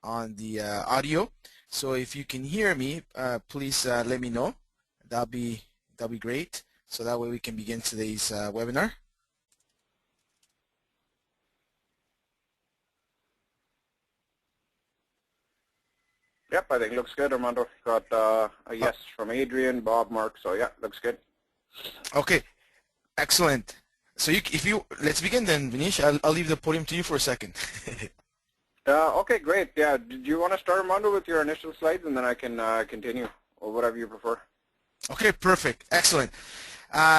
on the audio. So if you can hear me, please let me know. That'll be great. So that way we can begin today's webinar. Yep, I think it looks good, Armando. Got a yes from Adrian, Bob, Mark. So yeah, looks good. Okay, excellent. So let's begin then, Vinish. I'll leave the podium to you for a second. Okay, great. Yeah, do you want to start, Armando, with your initial slides, and then I can continue, or whatever you prefer. Okay, perfect, excellent.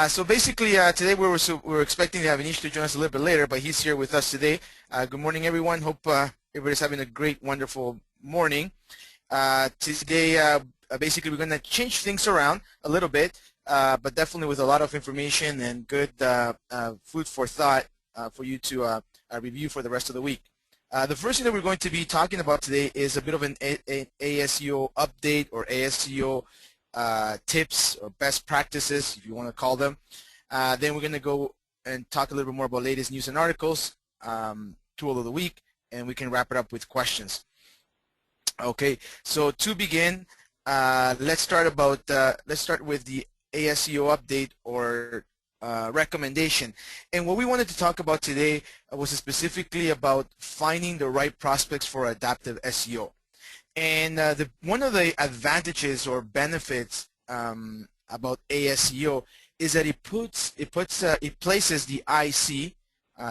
So basically, today we're expecting to have Vinish to join us a little bit later, but he's here with us today. Good morning, everyone. Hope everybody's having a great, wonderful morning. Today, basically, we're going to change things around a little bit, but definitely with a lot of information and good food for thought for you to review for the rest of the week. The first thing that we're going to be talking about today is a bit of an ASEO update or ASEO tips or best practices, if you want to call them. Then we're going to go and talk a little bit more about latest news and articles, tool of the week, and we can wrap it up with questions. Okay, so to begin, let's start with the ASEO update or recommendation. And what we wanted to talk about today was specifically about finding the right prospects for adaptive SEO. And one of the advantages or benefits about ASEO is that it places the IC,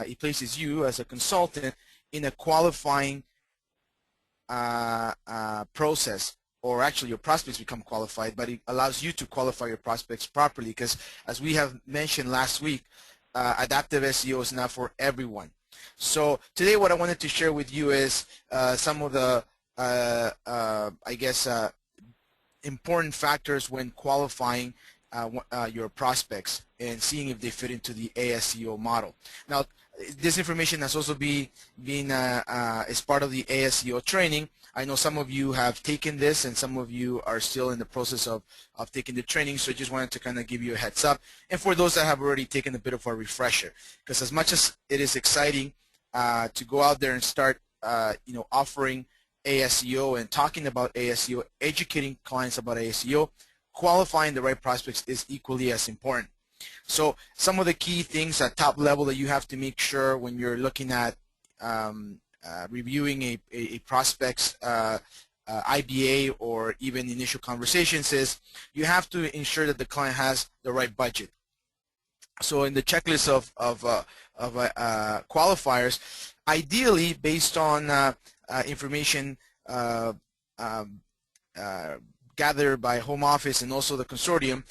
it places you as a consultant in a qualifying process, or actually your prospects become qualified, but it allows you to qualify your prospects properly, because as we have mentioned last week, adaptive SEO is not for everyone. So today what I wanted to share with you is some of the I guess important factors when qualifying your prospects and seeing if they fit into the ASEO model. Now, this information has also been as part of the ASEO training. I know some of you have taken this and some of you are still in the process of taking the training, so I just wanted to kind of give you a heads up. And for those that have already taken a bit of a refresher, because as much as it is exciting to go out there and start offering ASEO and talking about ASEO, educating clients about ASEO, qualifying the right prospects is equally as important. So some of the key things at top level that you have to make sure when you're looking at reviewing a prospect's IBA or even initial conversations is you have to ensure that the client has the right budget. So in the checklist of qualifiers, ideally based on information gathered by home office and also the consortium,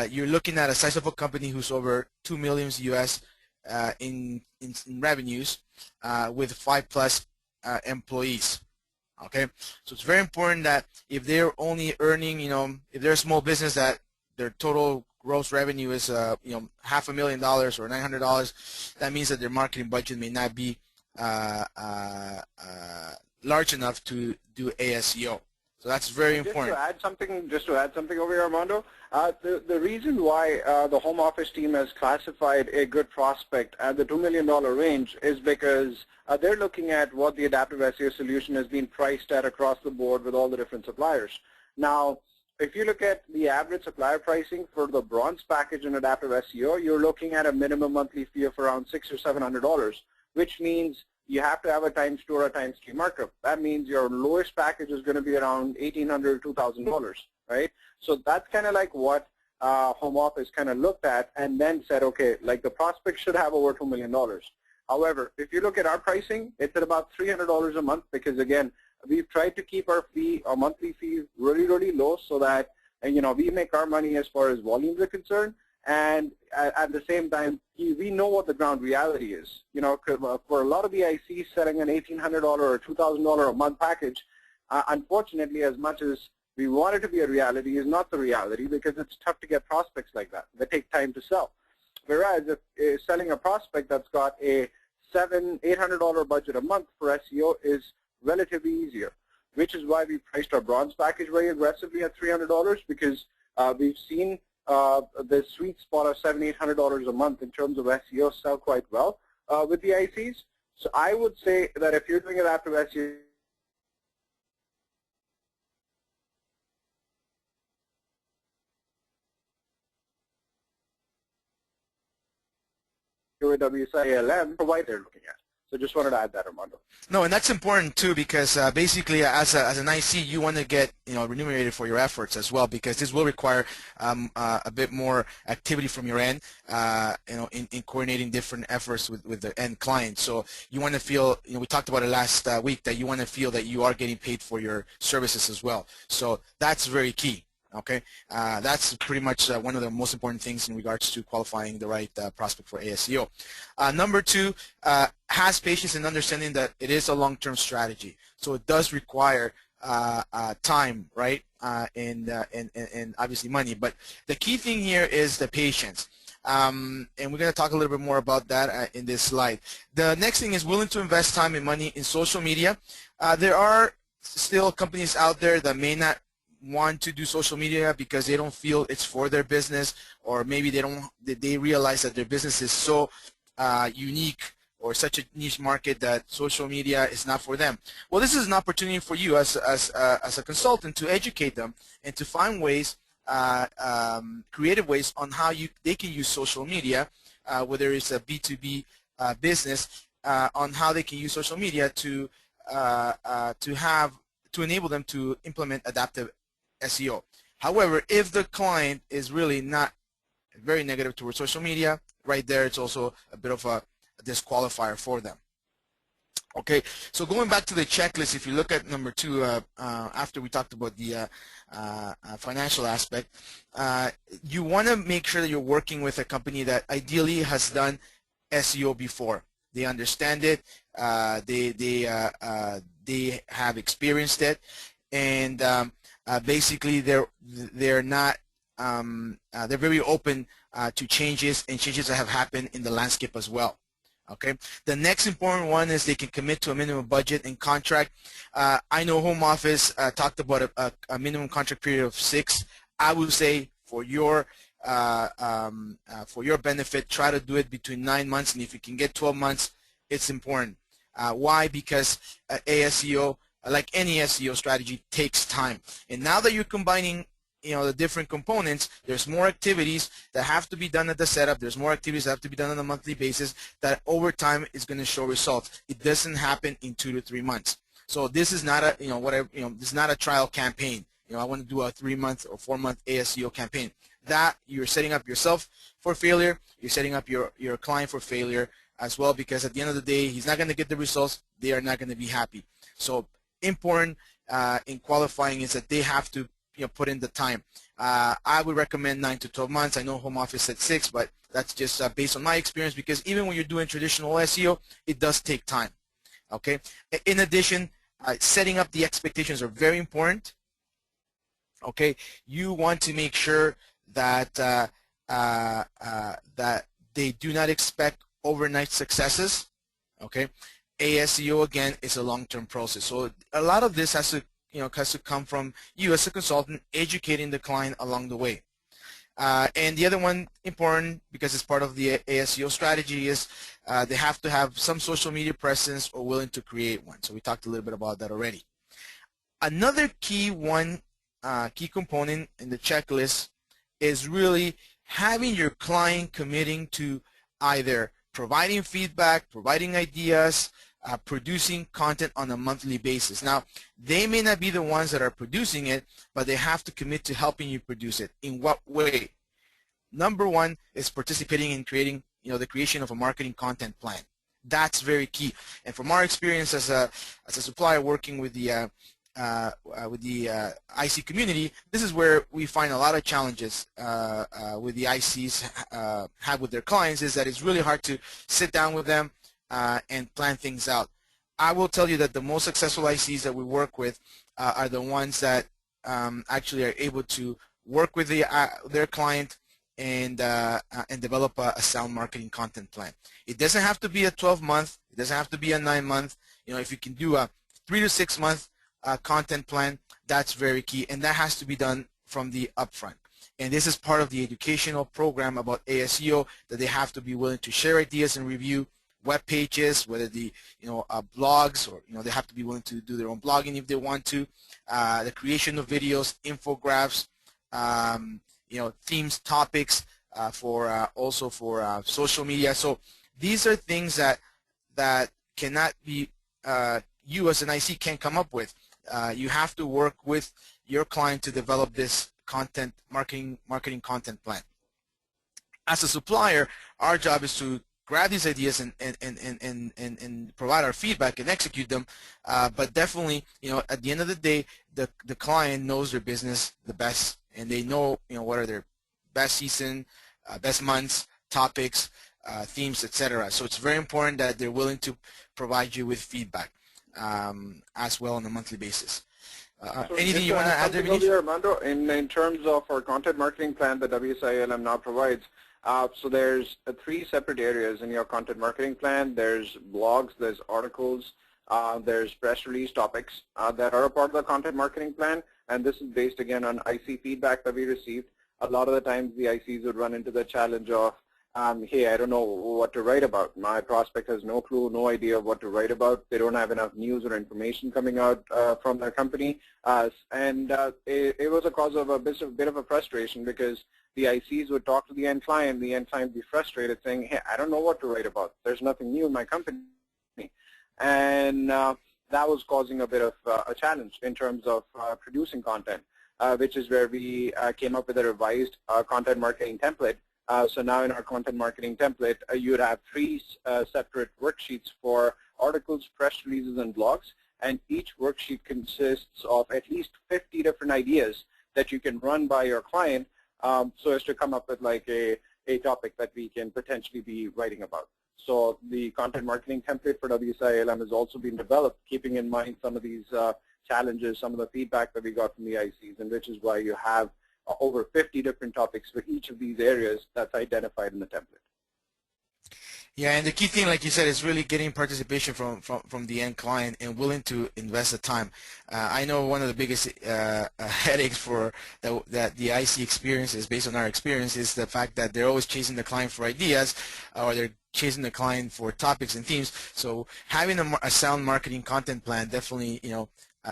you're looking at a size of a company who's over 2 million US in revenues with 5+ employees. Okay, so it's very important that if they're only earning, if they're a small business that their total gross revenue is $500,000 or $900, that means that their marketing budget may not be large enough to do ASEO. So that's very important. Just to add something over here, Armando, the reason why the home office team has classified a good prospect at the $2 million range is because they're looking at what the adaptive SEO solution has been priced at across the board with all the different suppliers. Now, if you look at the average supplier pricing for the bronze package in adaptive SEO, you're looking at a minimum monthly fee of around $600 or $700, which means you have to have a times 2 or a times 3 markup. That means your lowest package is going to be around $1,800 to $2,000, right? So that's kind of like what home office kind of looked at and then said, okay, like the prospect should have over $2 million. However, if you look at our pricing, it's at about $300 a month because, again, we've tried to keep our monthly fee really, really low so that, we make our money as far as volumes are concerned. And at the same time, we know what the ground reality is. For a lot of the ICs selling an $1,800 or $2,000 a month package, unfortunately, as much as we want it to be a reality, is not the reality because it's tough to get prospects like that. They take time to sell. Whereas if selling a prospect that's got a $700-800 budget a month for SEO is relatively easier, which is why we priced our bronze package very aggressively at $300 because we've seen the sweet spot of $700-800 a month in terms of SEO sell quite well with the ICs. So I would say that if you're doing adaptive SEO, with WSI ALM for why they're looking at. So just wanted to add that, Armando. No, and that's important too, because basically, as an IC, you want to get remunerated for your efforts as well, because this will require a bit more activity from your end, in coordinating different efforts with the end client. So you want to feel, we talked about it last week, that you want to feel that you are getting paid for your services as well. So that's very key. Okay, that's pretty much one of the most important things in regards to qualifying the right prospect for ASEO. Number two, has patience and understanding that it is a long-term strategy. So it does require time, right, and obviously money. But the key thing here is the patience. And we're going to talk a little bit more about that in this slide. The next thing is willing to invest time and money in social media. There are still companies out there that may not want to do social media because they don't feel it's for their business, or maybe they realize that their business is so unique or such a niche market that social media is not for them. Well, this is an opportunity for you as a consultant to educate them and to find ways, creative ways on how they can use social media, whether it's a B2B business, on how they can use social media to enable them to implement adaptive SEO. However, if the client is really not very negative towards social media, right there it's also a bit of a disqualifier for them. Okay, so going back to the checklist, if you look at number two, after we talked about the financial aspect, you want to make sure that you're working with a company that ideally has done SEO before. They understand it, they have experienced it, and basically they're not they're very open to changes and changes that have happened in the landscape as well. Okay. The next important one is they can commit to a minimum budget and contract. I know Home Office talked about a minimum contract period of 6. I would say for your benefit, try to do it between 9 months, and if you can get 12 months, it's important. Why? Because ASEO, like any SEO strategy, takes time. And now that you're combining the different components, there's more activities that have to be done at the setup. There's more activities that have to be done on a monthly basis that over time is going to show results. It doesn't happen in 2 to 3 months. So this is not a this is not a trial campaign. I want to do a 3-month or 4-month ASEO campaign. That you're setting up yourself for failure. You're setting up your client for failure as well, because at the end of the day, he's not going to get the results. They are not going to be happy. So important in qualifying is that they have to put in the time. I would recommend 9 to 12 months. I know Home Office said 6, but that's just based on my experience, because even when you're doing traditional SEO, it does take time. Okay. In addition, setting up the expectations are very important. Okay. You want to make sure that that they do not expect overnight successes. Okay. ASEO again is a long-term process, so a lot of this has to come from you as a consultant, educating the client along the way. And the other one important, because it's part of the ASEO strategy, is they have to have some social media presence or willing to create one. So we talked a little bit about that already. Another key component in the checklist is really having your client committing to either providing feedback, providing ideas, producing content on a monthly basis. Now, they may not be the ones that are producing it, but they have to commit to helping you produce it. In what way? Number one is participating in creating, the creation of a marketing content plan. That's very key. And from our experience as a supplier working with the IC community, this is where we find a lot of challenges with the ICs have with their clients, is that it's really hard to sit down with them and plan things out. I will tell you that the most successful ICs that we work with are the ones that actually are able to work with their client and develop a sound marketing content plan. It doesn't have to be a 12-month. It doesn't have to be a 9-month. If you can do a 3 to 6 month content plan, that's very key, and that has to be done from the upfront. And this is part of the educational program about ASEO, that they have to be willing to share ideas and review web pages, whether the blogs, or they have to be willing to do their own blogging if they want to. The creation of videos, infographics, themes, topics also for social media. So These are things that cannot be, you as an IC can't come up with. You have to work with your client to develop this content marketing content plan. As a supplier, our job is to grab these ideas and provide our feedback and execute them. But definitely, at the end of the day, the client knows their business the best, and they know, what are their best season, best months, topics, themes, etc. So it's very important that they're willing to provide you with feedback as well on a monthly basis. So Anything you want to add there, something over Manish? here, Armando, in terms of our content marketing plan that WSI ALM now provides, so there's 3 separate areas in your content marketing plan. There's blogs, there's articles, there's press release topics that are a part of the content marketing plan, and this is based again on IC feedback that we received. A lot of the times the ICs would run into the challenge of, hey, I don't know what to write about. My prospect has no clue, no idea of what to write about. They don't have enough news or information coming out from their company. It was a cause of a bit of a frustration, because the ICs would talk to the end client would be frustrated saying, hey, I don't know what to write about. There's nothing new in my company. And that was causing a bit of a challenge in terms of producing content, which is where we came up with a revised content marketing template. So now in our content marketing template, you would have 3 separate worksheets for articles, press releases, and blogs. And each worksheet consists of at least 50 different ideas that you can run by your client, so as to come up with like a topic that we can potentially be writing about. So the content marketing template for WSI ALM has also been developed, keeping in mind some of these challenges, some of the feedback that we got from the ICs, and which is why you have over 50 different topics for each of these areas that's identified in the template. Yeah, and the key thing, like you said, is really getting participation from the end client and willing to invest the time. I know one of the biggest headaches for that the IC experiences, based on our experience, is the fact that they're always chasing the client for ideas, or they're chasing the client for topics and themes. So having a sound marketing content plan definitely,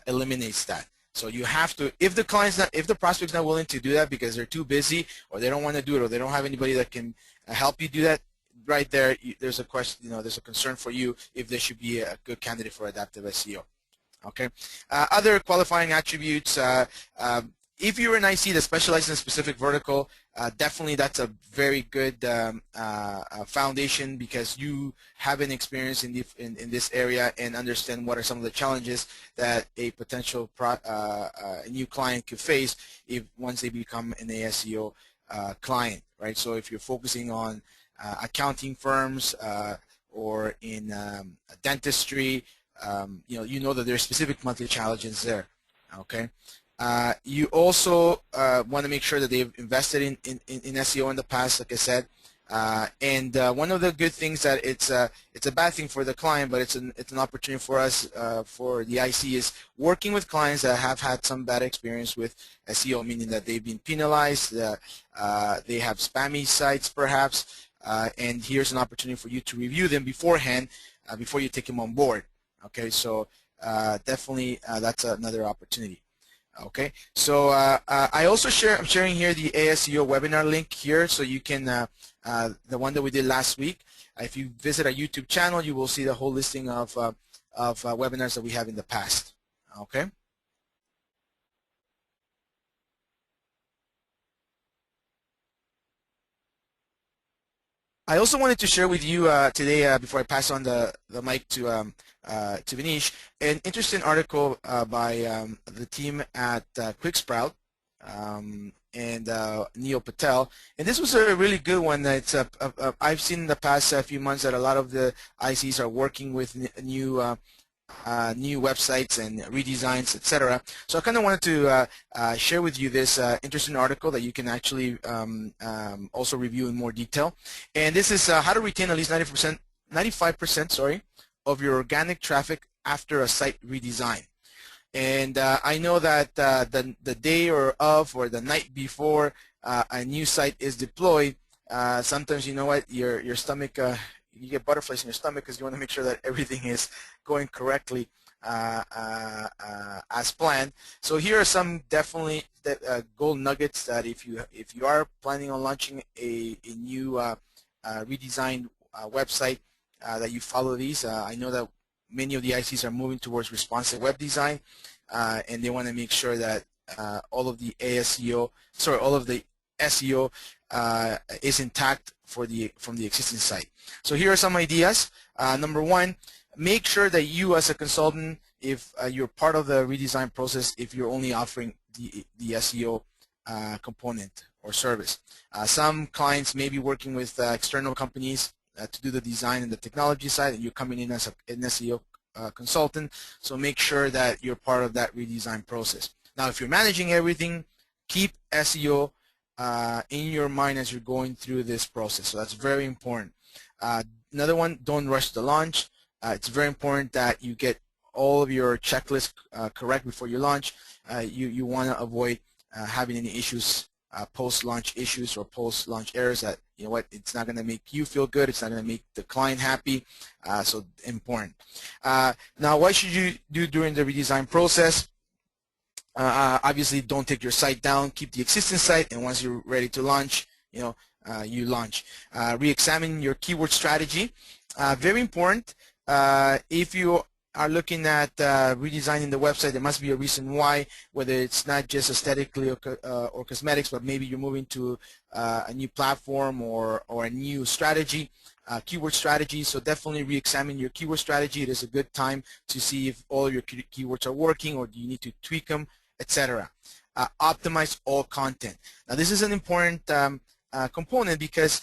eliminates that. So you have to, if the prospect's not willing to do that because they're too busy, or they don't want to do it, or they don't have anybody that can help you do that, right there, there's a question, there's a concern for you if they should be a good candidate for adaptive SEO. Okay. Other qualifying attributes. If you're an IC that specializes in a specific vertical, definitely that's a very good foundation, because you have an experience in this area and understand what are some of the challenges that a potential new client could face once they become an ASEO client, right? So if you're focusing on accounting firms or in dentistry, you know that there are specific monthly challenges there. Okay. You also want to make sure that they've invested in SEO in the past, like I said. And one of the good things that it's a bad thing for the client, but it's an opportunity for us, for the IC, is working with clients that have had some bad experience with SEO, meaning that they've been penalized, they have spammy sites perhaps, and here's an opportunity for you to review them beforehand before you take them on board. Okay, so definitely that's another opportunity. Okay, so I'm sharing here the ASEO webinar link here, so you can, the one that we did last week. If you visit our YouTube channel, you will see the whole listing of webinars that we have in the past. Okay. I also wanted to share with you today, before I pass on the mic to Manish, an interesting article by the team at QuickSprout and Neil Patel, and this was a really good one. It's I've seen in the past few months that a lot of the ICs are working with new websites and redesigns, etc. So I kind of wanted to share with you this interesting article that you can actually also review in more detail. And this is how to retain at least 95%, sorry, of your organic traffic after a site redesign. And I know that the day or the night before a new site is deployed, sometimes, you know what, your stomach, you get butterflies in your stomach because you want to make sure that everything is going correctly as planned. So here are some definitely gold nuggets that if you are planning on launching a new redesigned website that you follow these. I know that many of the ICs are moving towards responsive web design, and they want to make sure that all of the all of the SEO is intact from the existing site. So here are some ideas. Number one, make sure that you as a consultant, if you're part of the redesign process, if you're only offering the SEO component or service. Some clients may be working with external companies to do the design and the technology side, and you're coming in as an SEO consultant, so make sure that you're part of that redesign process. Now, if you're managing everything, keep SEO in your mind as you're going through this process. So that's very important. Another one, don't rush the launch. It's very important that you get all of your checklists correct before you launch. You want to avoid having any issues, post-launch issues or post-launch errors that, you know what, it's not going to make you feel good, it's not going to make the client happy, so important. Now, what should you do during the redesign process? Obviously, don't take your site down, keep the existing site, and once you're ready to launch, you launch. Re-examine your keyword strategy. Very important. If you are looking at redesigning the website, there must be a reason why, whether it's not just aesthetically or cosmetics, but maybe you're moving to a new platform or a new strategy, keyword strategy. So definitely re-examine your keyword strategy. It is a good time to see if all your keywords are working, or do you need to tweak them, etc. Optimize all content. Now, this is an important component because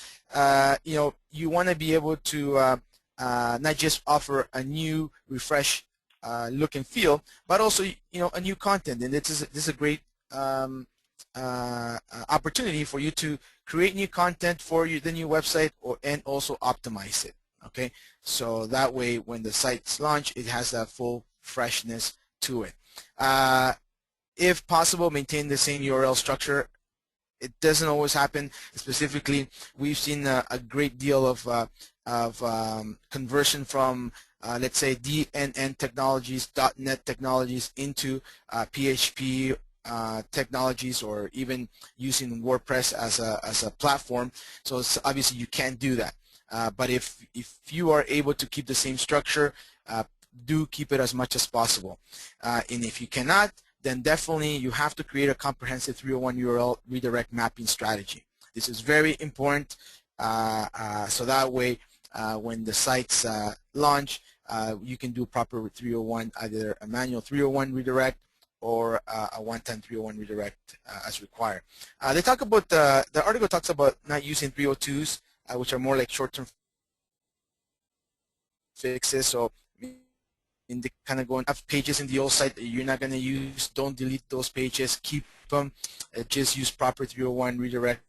you want to be able to not just offer a new, refresh look and feel, but also a new content. And this is a great opportunity for you to create new content for the new website, and also optimize it. Okay, so that way when the site's launched, it has that full freshness to it. If possible, maintain the same URL structure. It doesn't always happen. Specifically, we've seen a great deal of conversion from let's say DNN technologies, .NET technologies into PHP technologies, or even using WordPress as a platform. So obviously you can't do that. But if you are able to keep the same structure, do keep it as much as possible. And if you cannot, then definitely you have to create a comprehensive 301 URL redirect mapping strategy. This is very important, so that way when the sites launch, you can do proper 301, either a manual 301 redirect or a one-time 301 redirect as required. They talk about the article talks about not using 302s, which are more like short-term fixes. So in the kind of going have pages in the old site that you're not going to use, don't delete those pages, keep them, just use proper 301 redirect.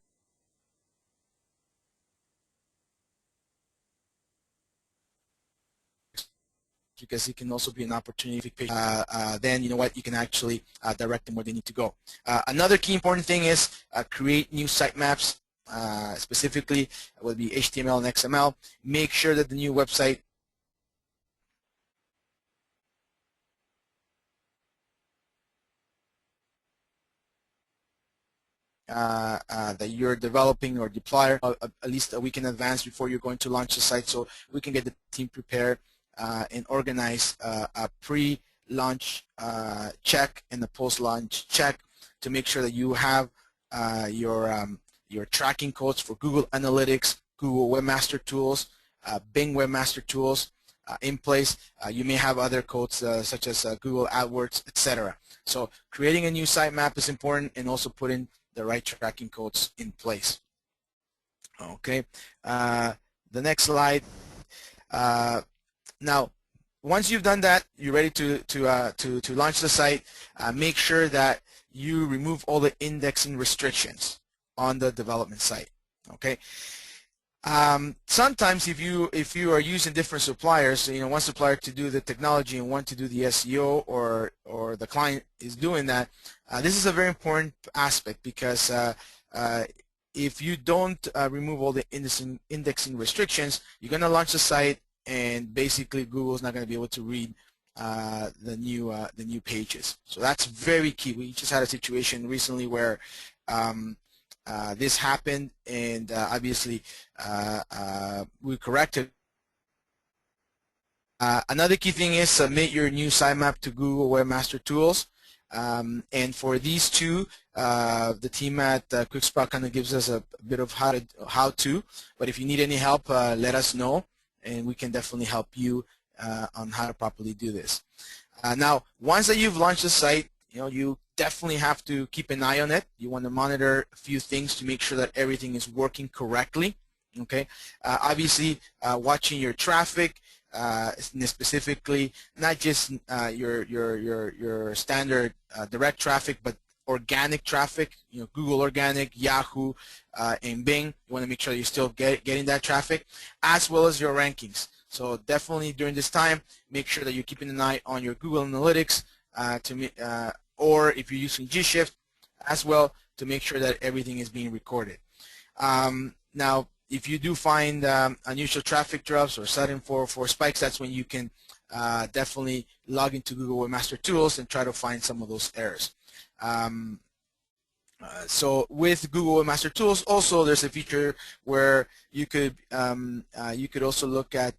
Because it can also be an opportunity. Then you know what, you can actually direct them where they need to go. Another key important thing is create new sitemaps. Specifically, will be HTML and XML. Make sure that the new website that you're developing or deploy at least a week in advance before you're going to launch the site, so we can get the team prepared and organize a pre-launch check and a post-launch check to make sure that you have your tracking codes for Google Analytics, Google Webmaster Tools, Bing Webmaster Tools in place. You may have other codes such as Google AdWords, etc. So creating a new sitemap is important, and also putting the right tracking codes in place. Okay, the next slide. Now, once you've done that, you're ready to launch the site. Make sure that you remove all the indexing restrictions on the development site. Okay. Sometimes if you are using different suppliers, one supplier to do the technology and one to do the SEO, or the client is doing that, this is a very important aspect, because if you don't remove all the indexing restrictions, you're going to launch the site, and basically Google's not going to be able to read the new pages. So that's very key. We just had a situation recently where this happened, and obviously we corrected. Another key thing is submit your new sitemap to Google Webmaster Tools. And for these two, the team at QuickSprout kind of gives us a bit of how to. But if you need any help, let us know, and we can definitely help you on how to properly do this. Now, once that you've launched the site, you definitely have to keep an eye on it. You want to monitor a few things to make sure that everything is working correctly. Okay, obviously, watching your traffic. Specifically, not just your standard direct traffic, but organic traffic. Google Organic, Yahoo, and Bing. You want to make sure you're still getting that traffic, as well as your rankings. So definitely during this time, make sure that you're keeping an eye on your Google Analytics, or if you're using G-Shift, as well, to make sure that everything is being recorded. Now, if you do find unusual traffic drops or sudden 404 spikes, that's when you can definitely log into Google Webmaster Tools and try to find some of those errors. So with Google Webmaster Tools, also there's a feature where you could also look at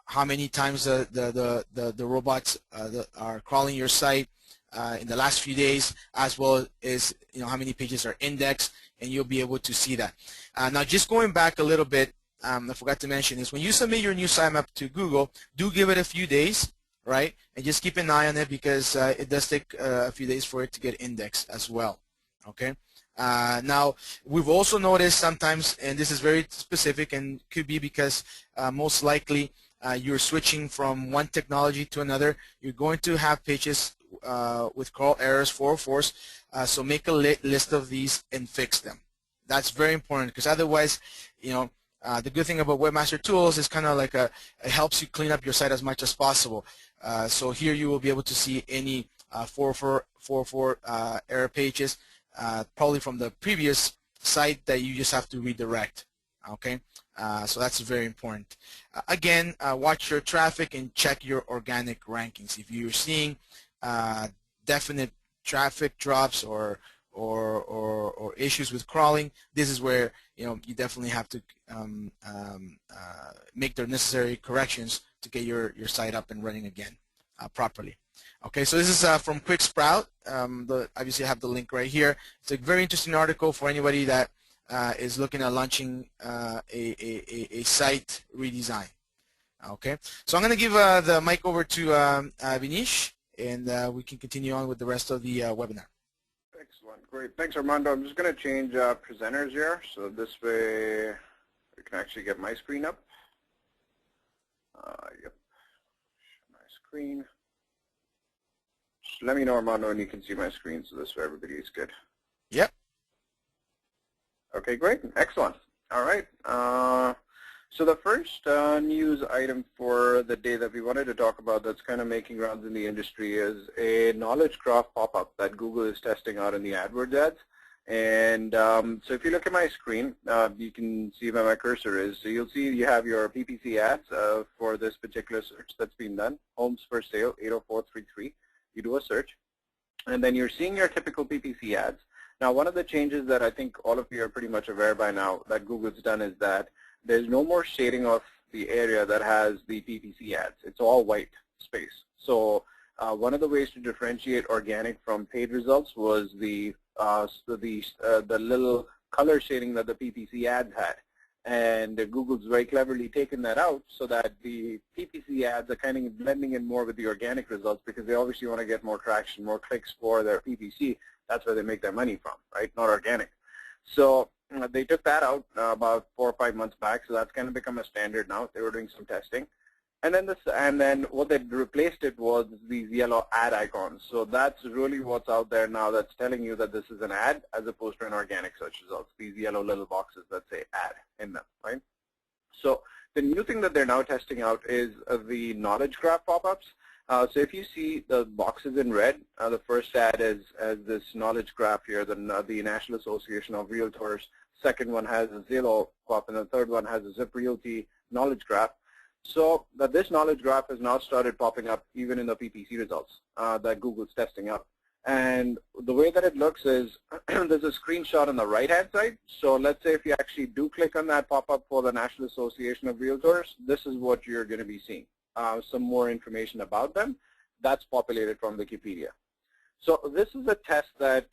how many times the robots are crawling your site in the last few days, as well as how many pages are indexed, and you'll be able to see that. Now, just going back a little bit, I forgot to mention is when you submit your new sitemap to Google, do give it a few days, right? And just keep an eye on it, because it does take a few days for it to get indexed as well. Okay. Now, we've also noticed sometimes, and this is very specific and could be because most likely you're switching from one technology to another, you're going to have pages with crawl errors, 404s, so make a list of these and fix them. That's very important, because otherwise, the good thing about Webmaster Tools is kind of like it helps you clean up your site as much as possible. So here you will be able to see any 404 error pages, probably from the previous site that you just have to redirect. Okay, so that's very important. Again, watch your traffic and check your organic rankings. If you're seeing definite traffic drops or issues with crawling, this is where you definitely have to make the necessary corrections to get your site up and running again properly. Okay, so this is from QuickSprout. Obviously, I have the link right here. It's a very interesting article for anybody that is looking at launching a site redesign. Okay, so I'm going to give the mic over to Vinish, and we can continue on with the rest of the webinar. Excellent, great. Thanks, Armando. I'm just going to change presenters here, so this way we can actually get my screen up. Yep, my screen. Just let me know, Armando, when you can see my screen, so this way everybody is good. Yep. Okay, great. Excellent. All right. So the first news item for the day that we wanted to talk about that's kind of making rounds in the industry is a knowledge graph pop-up that Google is testing out in the AdWords ads. And so if you look at my screen, you can see where my cursor is. So you'll see you have your PPC ads for this particular search that's been done, homes for sale 80433. You do a search, and then you're seeing your typical PPC ads. Now, one of the changes that I think all of you are pretty much aware by now that Google's done is that there's no more shading of the area that has the PPC ads. It's all white space. So one of the ways to differentiate organic from paid results was the little color shading that the PPC ads had. And Google's very cleverly taken that out so that the PPC ads are kind of blending in more with the organic results, because they obviously want to get more traction, more clicks for their PPC. That's where they make their money from, right? Not organic. So they took that out about 4 or 5 months back, so that's kind of become a standard now. They were doing some testing. And then what they replaced it was these yellow ad icons. So that's really what's out there now that's telling you that this is an ad as opposed to an organic search results, these yellow little boxes that say ad in them, right? So the new thing that they're now testing out is the knowledge graph pop-ups. So if you see the boxes in red, the first ad is this knowledge graph here, the National Association of Realtors. Second one has a Zillow pop, and the third one has a Zip Realty knowledge graph. So this knowledge graph has now started popping up even in the PPC results that Google's testing out. And the way that it looks is there's a screenshot on the right-hand side. So let's say if you actually do click on that pop-up for the National Association of Realtors, this is what you're going to be seeing. Some more information about them. That's populated from Wikipedia. So this is a test that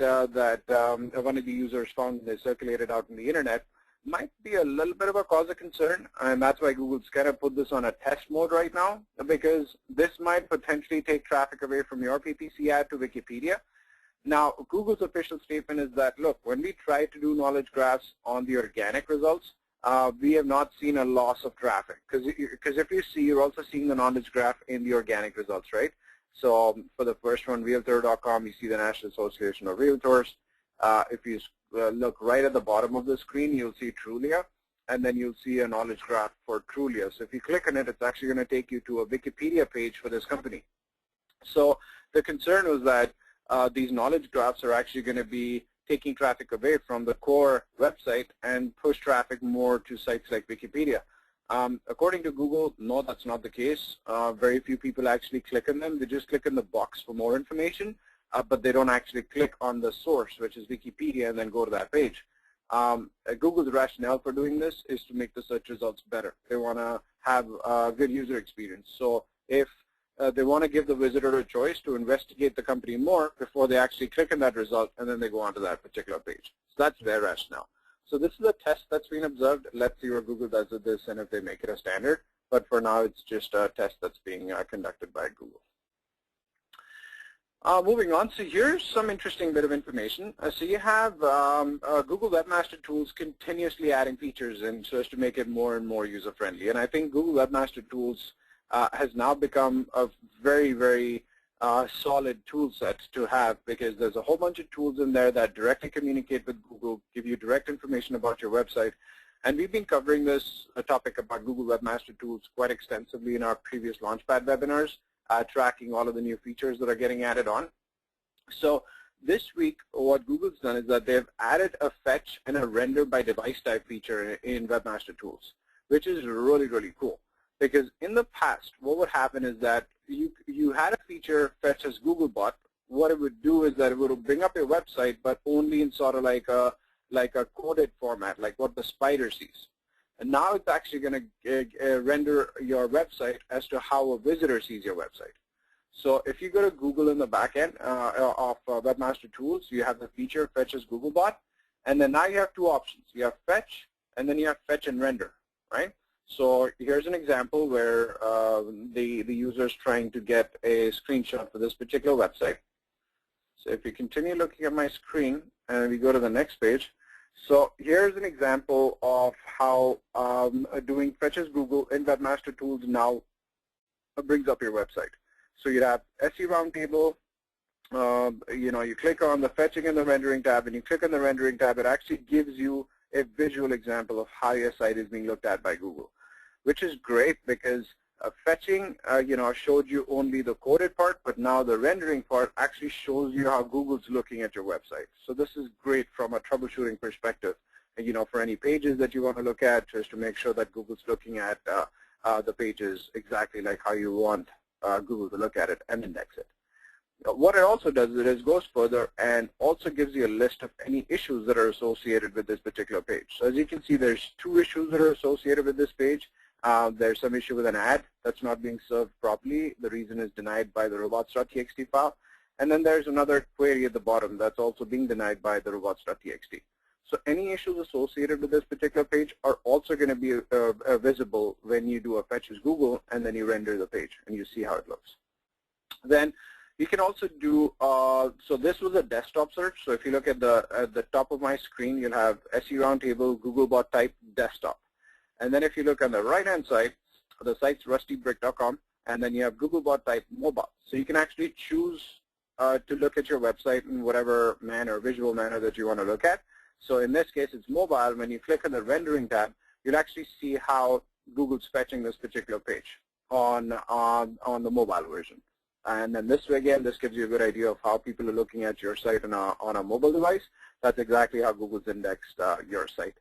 one of the users found when they circulated out on the internet. Might be a little bit of a cause of concern, and that's why Google's kind of put this on a test mode right now, because this might potentially take traffic away from your PPC ad to Wikipedia. Now, Google's official statement is that, look, when we try to do knowledge graphs on the organic results, we have not seen a loss of traffic, because if you see, you're also seeing the knowledge graph in the organic results, right? So for the first one, Realtor.com, you see the National Association of Realtors. If you look right at the bottom of the screen, you'll see Trulia, and then you'll see a knowledge graph for Trulia. So if you click on it, it's actually going to take you to a Wikipedia page for this company. So the concern was that these knowledge graphs are actually going to be taking traffic away from the core website and push traffic more to sites like Wikipedia. According to Google, no, that's not the case. Very few people actually click on them. They just click in the box for more information. But they don't actually click on the source, which is Wikipedia, and then go to that page. Google's rationale for doing this is to make the search results better. They want to have a good user experience. So if they want to give the visitor a choice to investigate the company more before they actually click on that result, and then they go onto that particular page. So that's their rationale. So this is a test that's been observed. Let's see what Google does with this and if they make it a standard. But for now, it's just a test that's being conducted by Google. Moving on, so here's some interesting bit of information. So you have Google Webmaster Tools continuously adding features in so as to make it more and more user-friendly. And I think Google Webmaster Tools has now become a very, very solid tool set to have, because there's a whole bunch of tools in there that directly communicate with Google, give you direct information about your website. And we've been covering this topic about Google Webmaster Tools quite extensively in our previous LaunchPad webinars. Tracking all of the new features that are getting added on. So this week, what Google's done is that they've added a fetch and a render by device type feature in Webmaster Tools, which is really, really cool. Because in the past, what would happen is that you had a feature fetch as Googlebot. What it would do is that it would bring up your website, but only in sort of like a coded format, like what the spider sees. And now it's actually going to render your website as to how a visitor sees your website. So if you go to Google in the back end of Webmaster Tools, you have the feature fetch as Googlebot. And then now you have two options. You have fetch, and then you have fetch and render, right? So here's an example where the user is trying to get a screenshot for this particular website. So if you continue looking at my screen, and we go to the next page, so here's an example of how doing fetch as Google in Webmaster Tools now brings up your website. So you have SE Roundtable. You click on the fetching and the rendering tab, and you click on the rendering tab. It actually gives you a visual example of how your site is being looked at by Google, which is great because fetching, showed you only the coded part, but now the rendering part actually shows you how Google's looking at your website. So this is great from a troubleshooting perspective, for any pages that you want to look at, just to make sure that Google's looking at the pages exactly like how you want Google to look at it and index it. What it also does is goes further and also gives you a list of any issues that are associated with this particular page. So as you can see, there's 2 issues that are associated with this page. There's some issue with an ad that's not being served properly. The reason is denied by the robots.txt file. And then there's another query at the bottom that's also being denied by the robots.txt. So any issues associated with this particular page are also going to be visible when you do a fetch as Google and then you render the page and you see how it looks. Then you can also do, so this was a desktop search. So if you look at the top of my screen, you'll have SE Roundtable, Googlebot type desktop. And then if you look on the right-hand side, the site's rustybrick.com, and then you have Googlebot type mobile. So you can actually choose to look at your website in whatever manner, visual manner that you want to look at. So in this case, it's mobile. When you click on the rendering tab, you'll actually see how Google's fetching this particular page on the mobile version. And then this way, again, this gives you a good idea of how people are looking at your site on a mobile device. That's exactly how Google's indexed your site.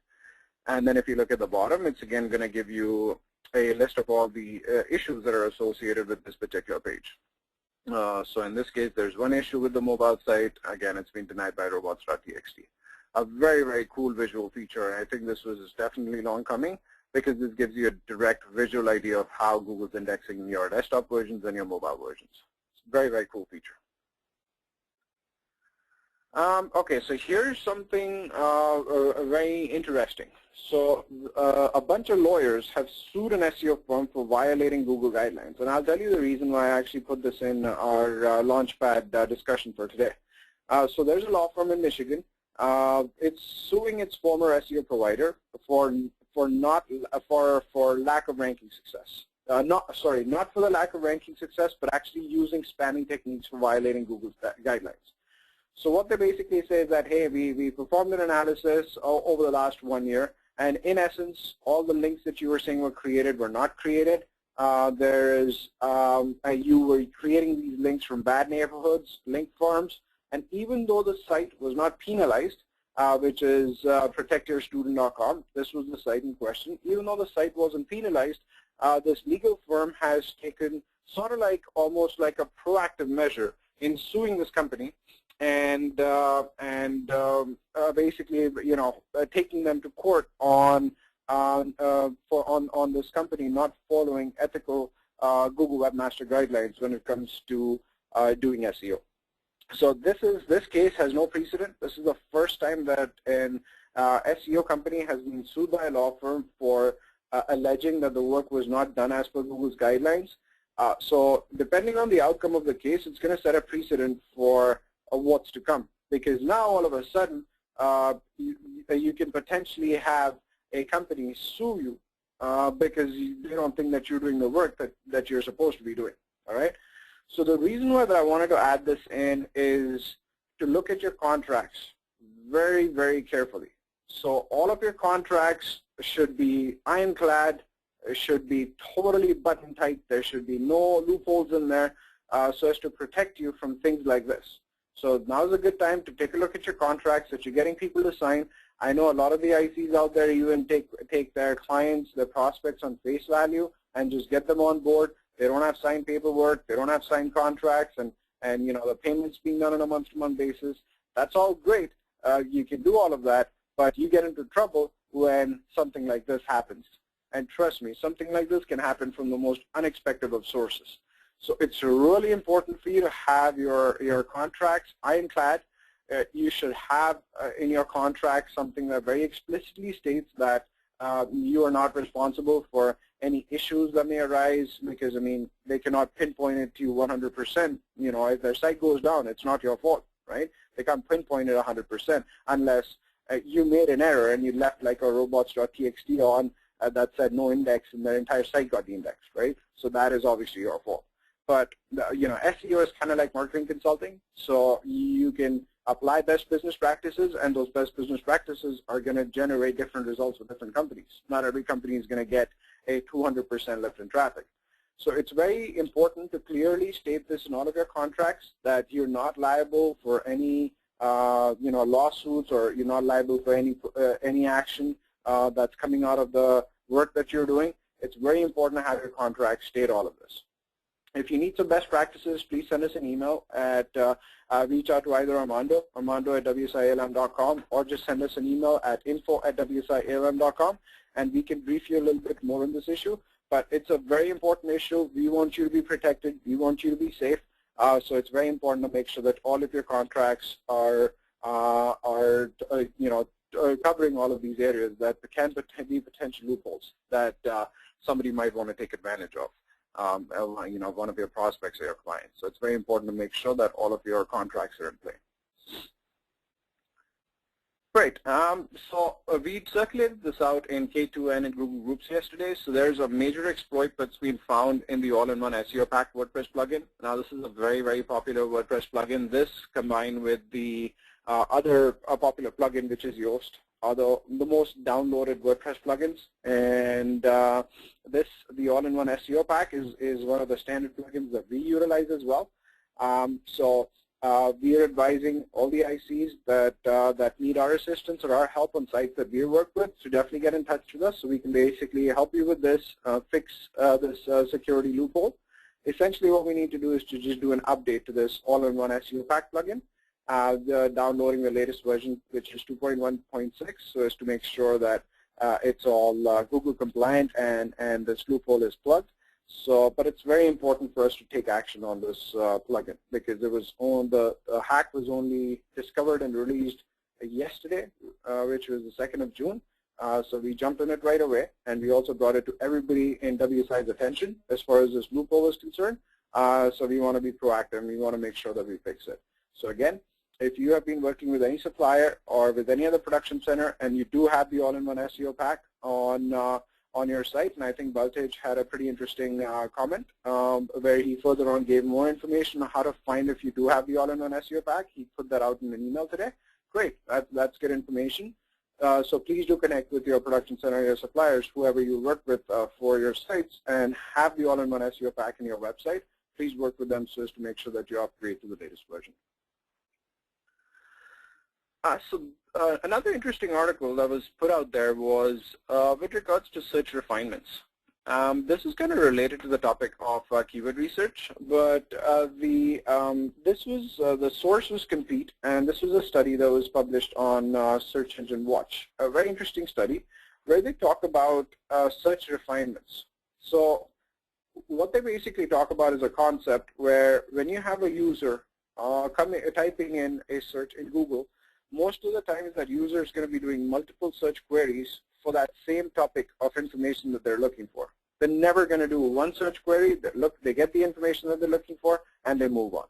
And then if you look at the bottom, it's again going to give you a list of all the issues that are associated with this particular page. So in this case, there's one issue with the mobile site. Again, it's been denied by robots.txt. A very, very cool visual feature. And I think this was definitely long coming because this gives you a direct visual idea of how Google's indexing your desktop versions and your mobile versions. It's a very, very cool feature. Okay, so here's something very interesting. So a bunch of lawyers have sued an SEO firm for violating Google guidelines. And I'll tell you the reason why I actually put this in our LaunchPad discussion for today. So there's a law firm in Michigan. It's suing its former SEO provider for lack of ranking success. Not for the lack of ranking success, but actually using spamming techniques for violating Google's guidelines. So what they basically say is that, hey, we performed an analysis over the last 1 year, and in essence, all the links that you were saying were created were not created. You were creating these links from bad neighborhoods, link farms, and even though the site was not penalized, which is protectyourstudent.com, this was the site in question, even though the site wasn't penalized, this legal firm has taken sort of like almost like a proactive measure in suing this company and basically, taking them to court on this company not following ethical Google Webmaster guidelines when it comes to doing SEO. So this case has no precedent. This is the first time that an SEO company has been sued by a law firm for alleging that the work was not done as per Google's guidelines. So depending on the outcome of the case, it's going to set a precedent for what's to come. Because now all of a sudden, you can potentially have a company sue you because they don't think that you're doing the work that you're supposed to be doing. All right. So the reason why that I wanted to add this in is to look at your contracts very, very carefully. So all of your contracts should be ironclad. It should be totally button tight. There should be no loopholes in there so as to protect you from things like this. So now's a good time to take a look at your contracts that you're getting people to sign. I know a lot of the ICs out there even take their clients, their prospects on face value and just get them on board. They don't have signed paperwork. They don't have signed contracts, and the payments being done on a month-to-month basis. That's all great. You can do all of that, but you get into trouble when something like this happens. And trust me, something like this can happen from the most unexpected of sources. So it's really important for you to have your contracts ironclad. You should have in your contract something that very explicitly states that you are not responsible for any issues that may arise, because they cannot pinpoint it to you 100%. If their site goes down, it's not your fault, right? They can't pinpoint it 100% unless you made an error and you left like a robots.txt on that said no index and their entire site got de-indexed, right? So that is obviously your fault. But SEO is kind of like marketing consulting, so you can apply best business practices, and those best business practices are going to generate different results with different companies. Not every company is going to get a 200% lift in traffic. So it's very important to clearly state this in all of your contracts, that you're not liable for any lawsuits, or you're not liable for any action that's coming out of the work that you're doing. It's very important to have your contracts state all of this. If you need some best practices, please send us an email at reach out to either Armando at WSIALM.com, or just send us an email at info@WSIALM.com, and we can brief you a little bit more on this issue. But it's a very important issue. We want you to be protected. We want you to be safe. So it's very important to make sure that all of your contracts are covering all of these areas that can be potential loopholes that somebody might want to take advantage of. One of your prospects or your clients. So it's very important to make sure that all of your contracts are in play. Great. So we circulated this out in K2N and Google Groups yesterday. So there's a major exploit that's been found in the all-in-one SEO Pack WordPress plugin. Now this is a very, very popular WordPress plugin. This combined with the other popular plugin, which is Yoast, are the most downloaded WordPress plugins. And the all-in-one SEO Pack is one of the standard plugins that we utilize as well. We are advising all the ICs that need our assistance or our help on sites that we work with to definitely get in touch with us, so we can basically help you with this, fix this security loophole. Essentially what we need to do is to just do an update to this all-in-one SEO pack plugin, downloading the latest version, which is 2.1.6, so as to make sure that it's all Google compliant and this loophole is plugged. So, but it's very important for us to take action on this plugin, because it was the hack was only discovered and released yesterday, which was the 2nd of June. So we jumped on it right away, and we also brought it to everybody in WSI's attention as far as this loophole is concerned. So we want to be proactive, and we want to make sure that we fix it. So again, if you have been working with any supplier or with any other production center, and you do have the all-in-one SEO pack on your site, and I think Baltej had a pretty interesting comment where he further on gave more information on how to find if you do have the all-in-one SEO pack. He put that out in an email today. Great, that's good information. So please do connect with your production center, your suppliers, whoever you work with for your sites, and have the all-in-one SEO pack in your website. Please work with them so as to make sure that you upgrade to the latest version. Another interesting article that was put out there was with regards to search refinements. This is kind of related to the topic of keyword research, but the source was Compete, and this was a study that was published on Search Engine Watch. A very interesting study where they talk about search refinements. So what they basically talk about is a concept where when you have a user typing in a search in Google, most of the time that user is going to be doing multiple search queries for that same topic of information that they're looking for. They're never going to do one search query. They get the information that they're looking for, and they move on.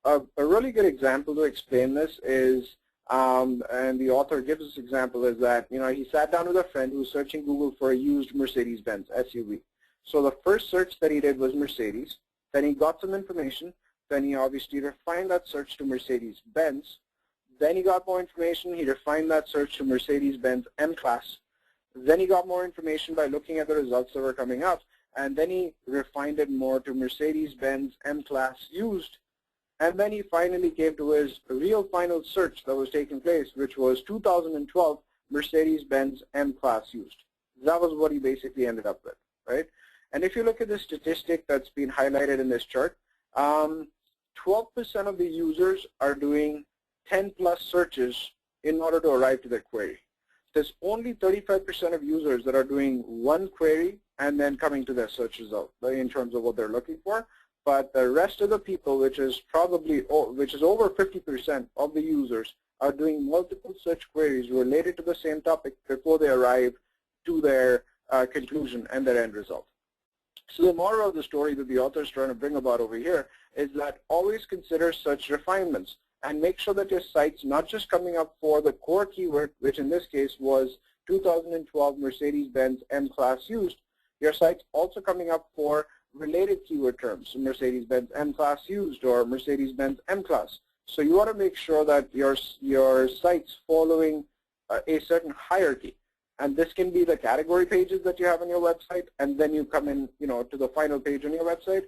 A really good example to explain this is, and the author gives this example, is that he sat down with a friend who was searching Google for a used Mercedes-Benz SUV. So the first search that he did was Mercedes. Then he got some information. Then he obviously refined that search to Mercedes-Benz. Then he got more information. He refined that search to Mercedes-Benz M-Class. Then he got more information by looking at the results that were coming up. And then he refined it more to Mercedes-Benz M-Class used. And then he finally came to his real final search that was taking place, which was 2012 Mercedes-Benz M-Class used. That was what he basically ended up with, right? And if you look at the statistic that's been highlighted in this chart, 12% of the users are doing 10 plus searches in order to arrive to their query. There's only 35% of users that are doing one query and then coming to their search result in terms of what they're looking for. But the rest of the people, which is over 50% of the users, are doing multiple search queries related to the same topic before they arrive to their conclusion and their end result. So the moral of the story that the author is trying to bring about over here is that always consider search refinements, and make sure that your site's not just coming up for the core keyword, which in this case was 2012 Mercedes-Benz M-Class used. Your site's also coming up for related keyword terms, so Mercedes-Benz M-Class used or Mercedes-Benz M-Class. So you want to make sure that your site's following a certain hierarchy. And this can be the category pages that you have on your website, and then you come in, to the final page on your website.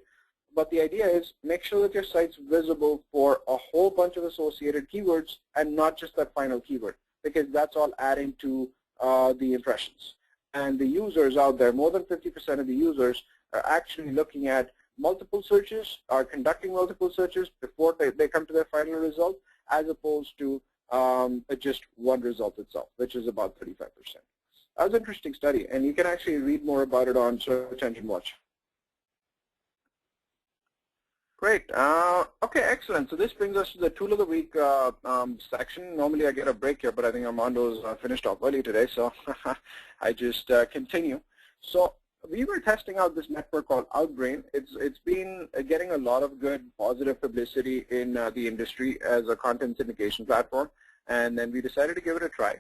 But the idea is make sure that your site's visible for a whole bunch of associated keywords and not just that final keyword, because that's all adding to the impressions. And the users out there, more than 50% of the users are actually looking at multiple searches, are conducting multiple searches before they come to their final result, as opposed to just one result itself, which is about 35%. That was an interesting study, and you can actually read more about it on Search Engine Watch. Great. Okay, excellent. So this brings us to the Tool of the Week section. Normally I get a break here, but I think Armando's finished off early today, so I just continue. So we were testing out this network called Outbrain. It's been getting a lot of good positive publicity in the industry as a content syndication platform, and then we decided to give it a try.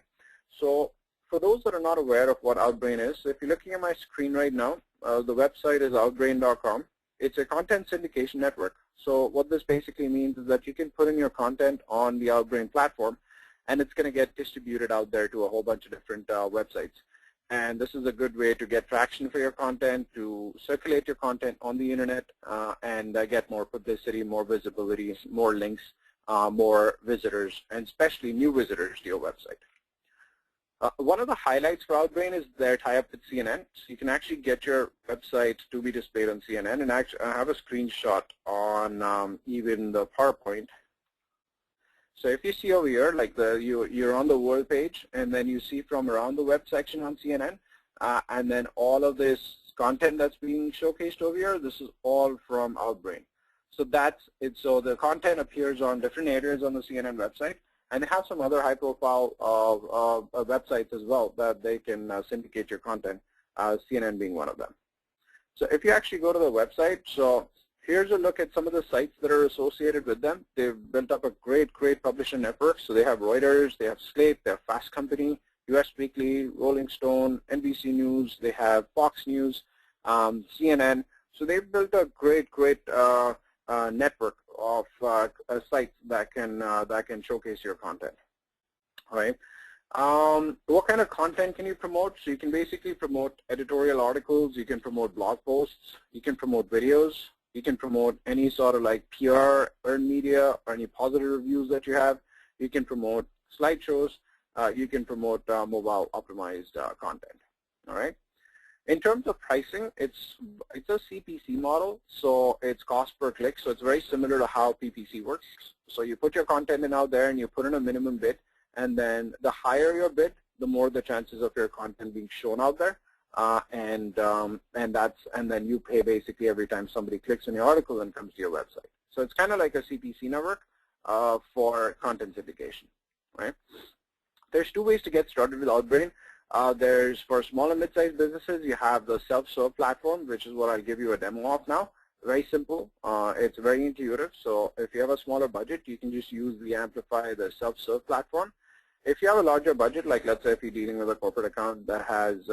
So for those that are not aware of what Outbrain is, if you're looking at my screen right now, the website is outbrain.com. It's a content syndication network. So what this basically means is that you can put in your content on the Outbrain platform, and it's going to get distributed out there to a whole bunch of different websites. And this is a good way to get traction for your content, to circulate your content on the internet, and get more publicity, more visibility, more links, more visitors, and especially new visitors to your website. One of the highlights for Outbrain is their tie-up with CNN. So you can actually get your website to be displayed on CNN. And actually, I have a screenshot on even the PowerPoint. So if you see over here, like you're on the world page, and then you see from around the web section on CNN, and then all of this content that's being showcased over here, this is all from Outbrain. So that's it. So the content appears on different areas on the CNN website. And they have some other high-profile websites as well that they can syndicate your content, CNN being one of them. So if you actually go to the website, so here's a look at some of the sites that are associated with them. They've built up a great publisher network. So they have Reuters, they have Slate, they have Fast Company, US Weekly, Rolling Stone, NBC News, they have Fox News, CNN. So they've built a great network of sites that can showcase your content. All right. What kind of content can you promote? So you can basically promote editorial articles. You can promote blog posts. You can promote videos. You can promote any sort of like PR, earned media, or any positive reviews that you have. You can promote slideshows. You can promote mobile optimized content. All right. In terms of pricing, it's a CPC model, so it's cost per click. So it's very similar to how PPC works. So you put your content in out there, and you put in a minimum bid, and then the higher your bid, the more the chances of your content being shown out there, and then you pay basically every time somebody clicks on your article and comes to your website. So it's kind of like a CPC network for content syndication, right? There's two ways to get started with Outbrain. There's for small and mid-sized businesses, you have the self-serve platform, which is what I'll give you a demo of now. Very simple. It's very intuitive. So if you have a smaller budget, you can just use the Amplify, the self-serve platform. If you have a larger budget, like let's say if you're dealing with a corporate account that has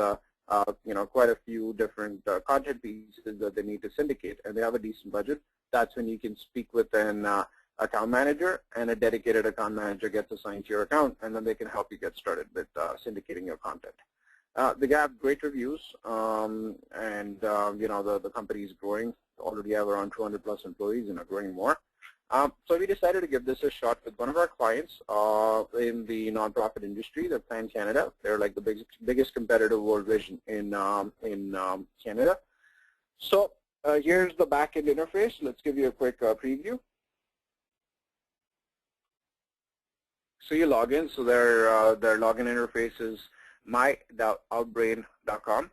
quite a few different content pieces that they need to syndicate, and they have a decent budget, that's when you can speak with an account manager, and a dedicated account manager gets assigned to your account, and then they can help you get started with syndicating your content. They have great reviews, the company is growing. Already have around 200 plus employees and are growing more. So we decided to give this a shot with one of our clients in the nonprofit industry, the Plan Canada. They're like the biggest competitor to World Vision in Canada. So here's the back-end interface. Let's give you a quick preview. So you log in. So their login interface is my.outbrain.com.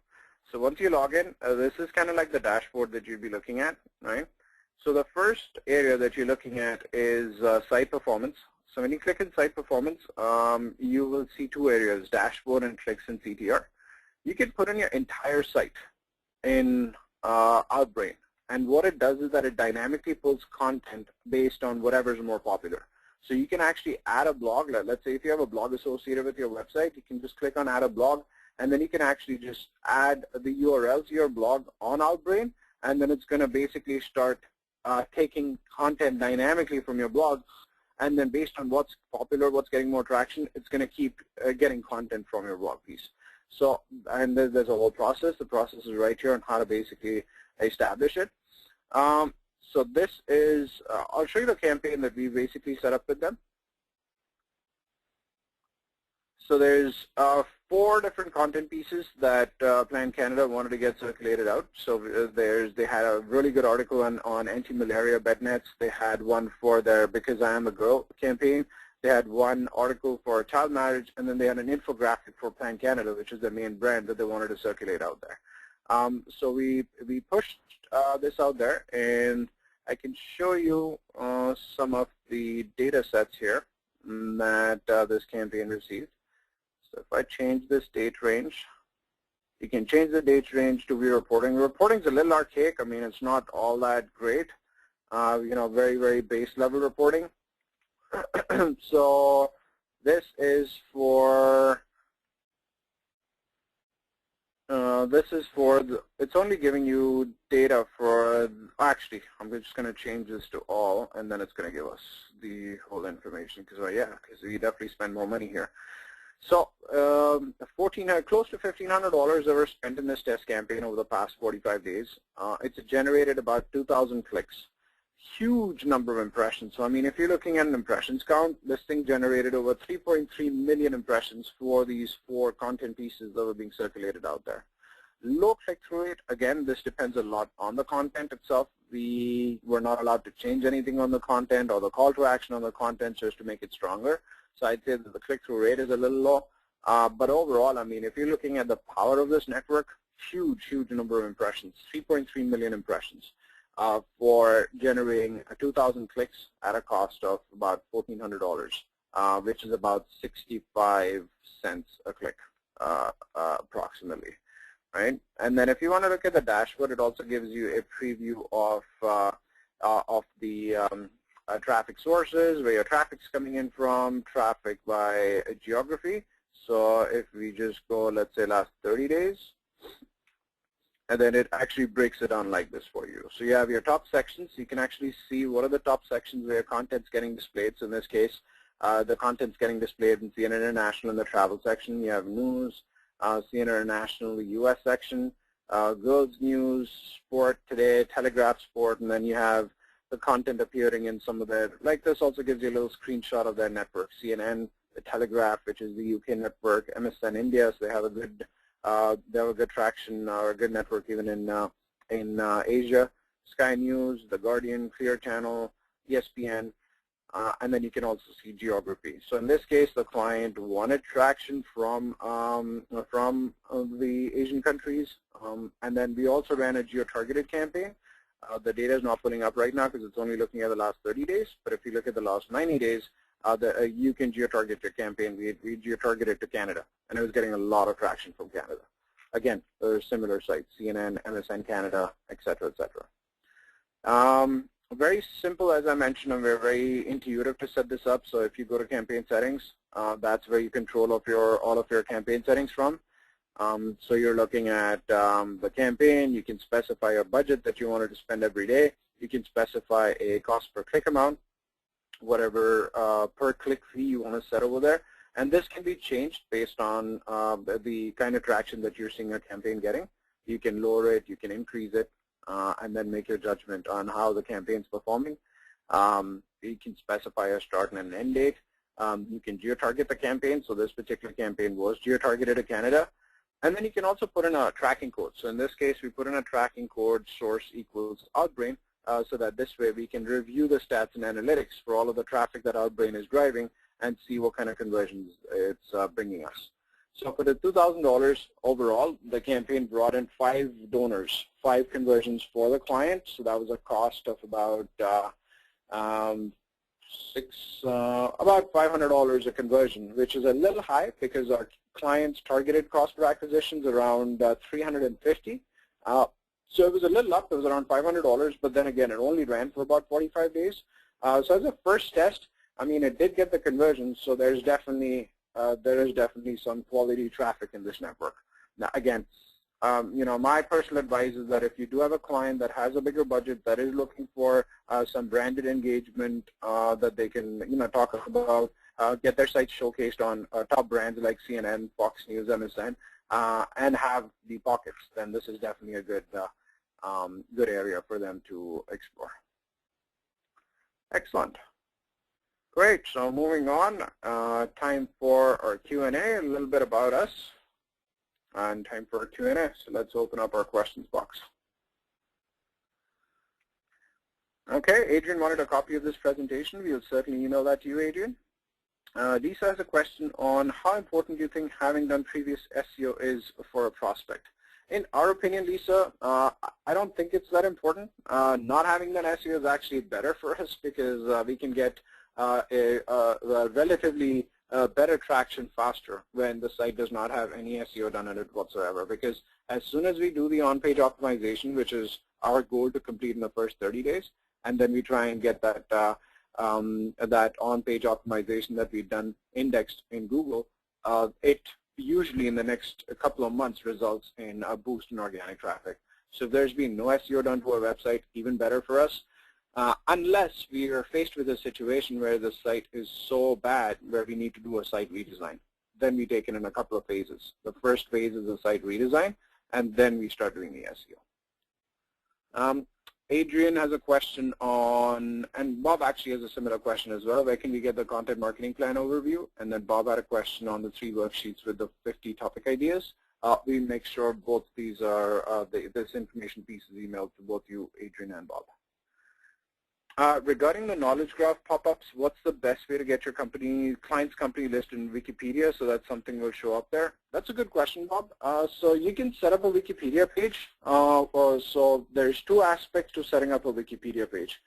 So once you log in, this is kind of like the dashboard that you'd be looking at, right? So the first area that you're looking at is site performance. So when you click in site performance, you will see two areas, dashboard and clicks and CTR. You can put in your entire site in Outbrain. And what it does is that it dynamically pulls content based on whatever is more popular. So you can actually add a blog. Let's say if you have a blog associated with your website, you can just click on add a blog, and then you can actually just add the URL to your blog on Outbrain, and then it's going to basically start taking content dynamically from your blog, and then based on what's popular, what's getting more traction, it's going to keep getting content from your blog piece. So, and there's a whole process. The process is right here on how to basically establish it. So this is, I'll show you the campaign that we basically set up with them. So there's 4 different content pieces that Plan Canada wanted to get circulated out. So they had a really good article on anti-malaria bed nets. They had one for their Because I Am a Girl campaign. They had one article for child marriage, and then they had an infographic for Plan Canada, which is the main brand that they wanted to circulate out there. So we pushed this out there, and I can show you some of the data sets here that this campaign received. So if I change this date range, you can change the date range to be reporting. Reporting is a little archaic. I mean, it's not all that great. Very, very base level reporting. So this is for it's only giving you data for, actually, I'm just going to change this to all, and then it's going to give us the whole information, because we definitely spend more money here. So close to $1,500 that were spent in this test campaign over the past 45 days. It's generated about 2,000 clicks. huge number of impressions. So I mean, if you're looking at an impressions count, this thing generated over 3.3 million impressions for these 4 content pieces that were being circulated out there. Low click-through rate, again, this depends a lot on the content itself. We were not allowed to change anything on the content or the call to action on the content just to make it stronger. So I'd say that the click-through rate is a little low. But overall, I mean, if you're looking at the power of this network, huge number of impressions, 3.3 million impressions for generating 2,000 clicks at a cost of about $1,400, which is about 65 cents a click, approximately. Right? And then if you want to look at the dashboard, it also gives you a preview of the traffic sources, where your traffic's coming in from, traffic by geography. So if we just go, let's say, last 30 days, and then it actually breaks it down like this for you. So you have your top sections. You can actually see what are the top sections where content's getting displayed. So in this case, the content's getting displayed in CNN International in the travel section. You have news, CNN International, the US section, girls news, sport today, Telegraph sport, and then you have the content appearing in some of their, like this also gives you a little screenshot of their network. CNN, the Telegraph, which is the UK network, MSN India, so they have a good traction or a good network even in Asia. Sky News, The Guardian, Clear Channel, ESPN, and then you can also see geography. So in this case, the client wanted traction from the Asian countries, and then we also ran a geo-targeted campaign. The data is not pulling up right now because it's only looking at the last 30 days, but if you look at the last 90 days, you can geo-target your campaign. We geo-targeted to Canada, and it was getting a lot of traction from Canada. Again, there are similar sites, CNN, MSN Canada, et cetera, et cetera. Very simple, as I mentioned, and we're very intuitive to set this up. So if you go to campaign settings, that's where you control all of your campaign settings from. So you're looking at the campaign. You can specify a budget that you wanted to spend every day. You can specify a cost per click amount, whatever per click fee you want to set over there. And this can be changed based on the kind of traction that you're seeing your campaign getting. You can lower it, you can increase it, and then make your judgment on how the campaign's performing. You can specify a start and an end date. You can geo-target the campaign. So this particular campaign was geo-targeted to Canada. And then you can also put in a tracking code. So in this case, we put in a tracking code, source equals Outbrain, so that this way we can review the stats and analytics for all of the traffic that Outbrain is driving and see what kind of conversions it's bringing us. So for the $2,000 overall, the campaign brought in 5 donors, 5 conversions for the client. So that was a cost of about $500 a conversion, which is a little high because our client's targeted cost per acquisition is around $350. So it was a little up. It was around $500, but then again, it only ran for about 45 days. So as a first test, I mean, it did get the conversion. So there is definitely some quality traffic in this network. Now, again, you know, my personal advice is that if you do have a client that has a bigger budget that is looking for some branded engagement that they can, you know, talk about, get their sites showcased on top brands like CNN, Fox News, MSN, and have the pockets, then this is definitely a good area for them to explore. Excellent. Great. So moving on, time for our Q&A, a little bit about us, and time for our Q&A. So let's open up our questions box. Okay, Adrian wanted a copy of this presentation. We'll certainly email that to you, Adrian. Lisa has a question on how important you think having done previous SEO is for a prospect. In our opinion, Lisa, I don't think it's that important. Not having done SEO is actually better for us because we can get a relatively better traction faster when the site does not have any SEO done in it whatsoever. Because as soon as we do the on-page optimization, which is our goal to complete in the first 30 days, and then we try and get that that on-page optimization that we've done indexed in Google, it usually in the next couple of months results in a boost in organic traffic. So if there's been no SEO done to our website, even better for us. Unless we are faced with a situation where the site is so bad where we need to do a site redesign. Then we take it in a couple of phases. The first phase is a site redesign, and then we start doing the SEO. Adrian has a question on, and Bob actually has a similar question as well. Where can we get the content marketing plan overview? And then Bob had a question on the 3 worksheets with the 50 topic ideas. We make sure both these are, this information piece is emailed to both you, Adrian and Bob. Regarding the knowledge graph pop-ups, what's the best way to get your client's company list in Wikipedia so that something will show up there? That's a good question, Bob. So you can set up a Wikipedia page. So there's 2 aspects to setting up a Wikipedia page.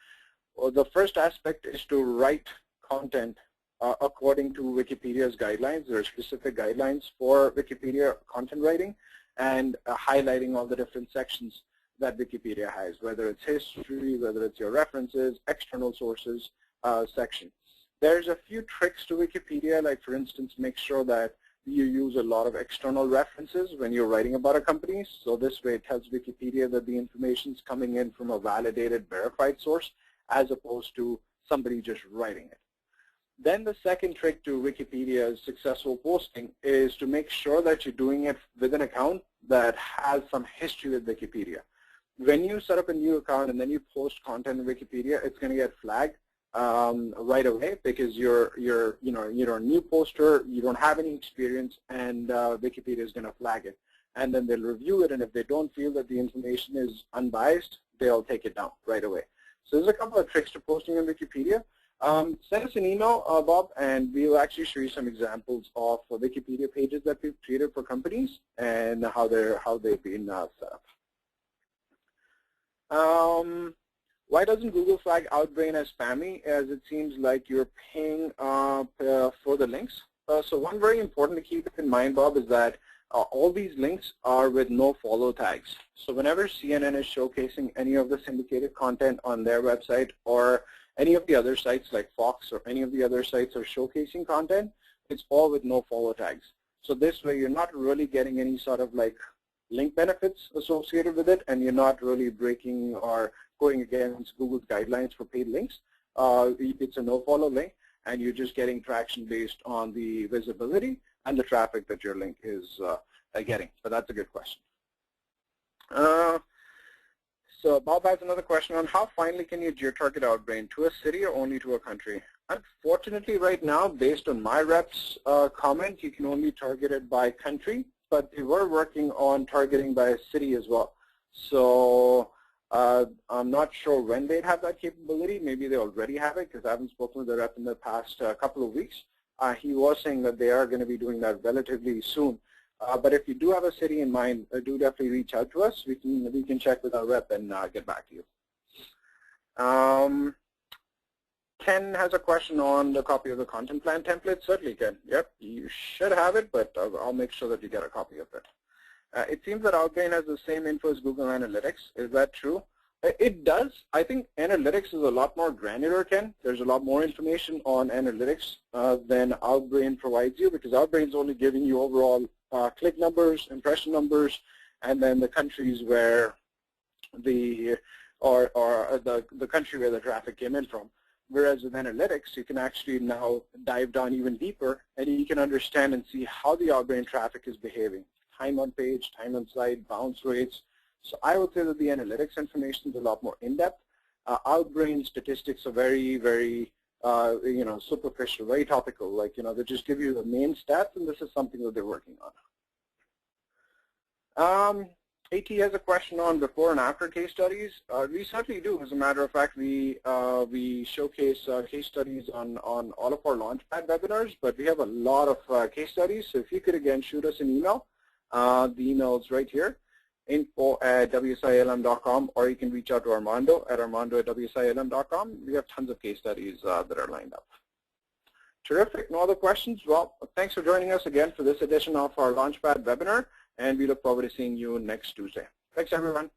The first aspect is to write content according to Wikipedia's guidelines. There are specific guidelines for Wikipedia content writing and highlighting all the different sections that Wikipedia has, whether it's history, whether it's your references, external sources section. There's a few tricks to Wikipedia, like for instance, make sure that you use a lot of external references when you're writing about a company. So this way it tells Wikipedia that the information is coming in from a validated, verified source as opposed to somebody just writing it. Then the second trick to Wikipedia's successful posting is to make sure that you're doing it with an account that has some history with Wikipedia. When you set up a new account and then you post content in Wikipedia, it's going to get flagged right away because you're a new poster, you don't have any experience, and Wikipedia is going to flag it. And then they'll review it, and if they don't feel that the information is unbiased, they'll take it down right away. So there's a couple of tricks to posting in Wikipedia. Send us an email, Bob, and we'll actually show you some examples of Wikipedia pages that we've created for companies and how they've been set up. Why doesn't Google flag Outbrain as spammy, as it seems like you're paying for the links? So one very important to keep in mind, Bob, is that all these links are with no follow tags. So whenever CNN is showcasing any of the syndicated content on their website or any of the other sites like Fox or any of the other sites are showcasing content, it's all with no follow tags. So this way you're not really getting any sort of like link benefits associated with it, and you're not really breaking or going against Google's guidelines for paid links. It's a no-follow link, and you're just getting traction based on the visibility and the traffic that your link is getting. But that's a good question. So Bob has another question on how finally can you geo-target Outbrain, to a city or only to a country? Unfortunately, right now, based on my rep's comment, you can only target it by country, but they were working on targeting by a city as well. So I'm not sure when they'd have that capability. Maybe they already have it because I haven't spoken with the rep in the past couple of weeks. He was saying that they are going to be doing that relatively soon. But if you do have a city in mind, do definitely reach out to us. We can check with our rep and get back to you. Ken has a question on the copy of the content plan template. Certainly, Ken. Yep, you should have it, but I'll make sure that you get a copy of it. It seems that Outbrain has the same info as Google Analytics. Is that true? It does. I think Analytics is a lot more granular, Ken. There's a lot more information on Analytics than Outbrain provides you, because Outbrain is only giving you overall click numbers, impression numbers, and then the countries where the country where the traffic came in from. Whereas with Analytics, you can actually now dive down even deeper, and you can understand and see how the Outbrain traffic is behaving. Time on page, time on site, bounce rates. So I would say that the Analytics information is a lot more in-depth. Outbrain statistics are very, very, superficial, very topical. Like, they just give you the main stats, and this is something that they're working on. AT has a question on before and after case studies. We certainly do. As a matter of fact, we showcase case studies on all of our LaunchPad webinars, but we have a lot of case studies. So if you could, again, shoot us an email. The email is right here, info@wsilm.com, or you can reach out to Armando at wsilm.com. We have tons of case studies that are lined up. Terrific. No other questions? Well, thanks for joining us again for this edition of our LaunchPad webinar, and we look forward to seeing you next Tuesday. Thanks, everyone.